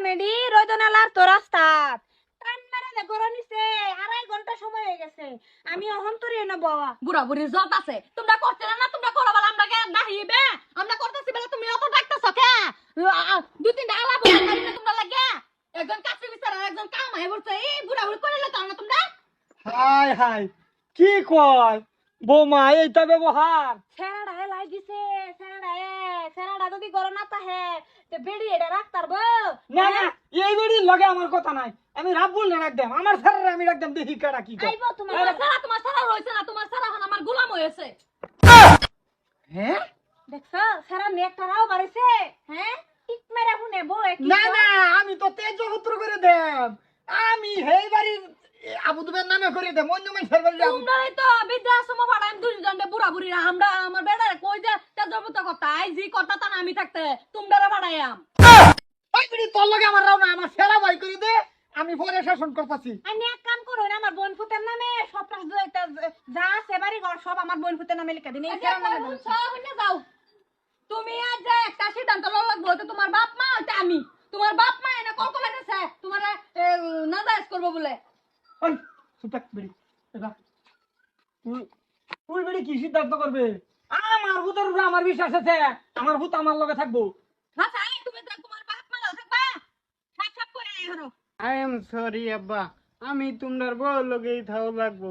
নেডি রোদনালার তো রাস্তা টান মেরে দে গরম নিছে 2.5 ঘন্টা সময় হয়ে গেছে আমি অহন্তরি না বাবা বুড়া বুড়ি জট আছে তোমরা করতে না তোমরা করো বলে আমরা কে দাহিবে আমরা করতেছি বলে তুমি অত ডাকতেছ কে দুই তিনটা আলা বলে না তোমরা লাগে একজন কাছে বিচার আর একজন কাম হয়ে বলছে এই বুড়া বুড়ি কইলে তো না তোমরা হাই হাই কি কয় বৌমা এইটা ব্যবহার সেরাডা লাই দিছে সেরাডা যদি গরম না তাহে তে বেড়ি এটা রাখ তারবো না না এই বেড়ি লগে আমার কথা নাই আমি রাব্বুল না রাখদাম আমার স্যারের আমি রাখদাম দেখি কাটা কি কয় আইবো তোমার তোমার সারা রইছে না তোমার সারা এখন আমার গোলাম হয়েছে হ্যাঁ দেখছো সেরা নেকটারাও বাড়িছে হ্যাঁ টিক মেরে হুনে বউ কি না না আমি তো তেজপুত্র করে দেম আমি হেই বাড়ির আবু দুবের নামে করে দেম অন্য মানুষের বাড়ি যাবো তোমরাই তো বৃদ্ধাশ্রম ভাড়াম দুইজনে বুড়া বুড়িরা আমরা আমার বেড়ারে কই যে তেজপুত্র কথা আইজি কথা তা আমি থাকতে তোমরা ভাড়াইয়াম ওই বেড়ি তোর লগে আমার রাও না আমার সেরা ভাই করে দে আমি পরে শাসন করতেছি আমি এক কাম করো না আমার বোন ফুতের নামে সব যা আছে বাড়ি ঘর সব আমার বোন ফুতের নামে লিখে দিন এই সেরা নামে দিন। যাও তুমি আজ যে একটা সিদ্ধান্ত লাগবো তো তোমার বাপ মা হইতে আমি তোমার বাপ মা এনে কল করে গেছে তোমার নাজায়েজ করবো বলে ওই সুতাক বেড়ি এটা তুই তুই বেড়ি কি সিদ্ধান্ত করবে আমার ভূতের উপরে আমার বিশ্বাস আছে আমার ভূত আমার লগে থাকবো আচ্ছা এই তুমি তো তোমার বাপ মা থাকবা সাপ সাপ করে এখনো আই এম সরি আব্বা আমি তোমার বউ লগেই থাও লাগবো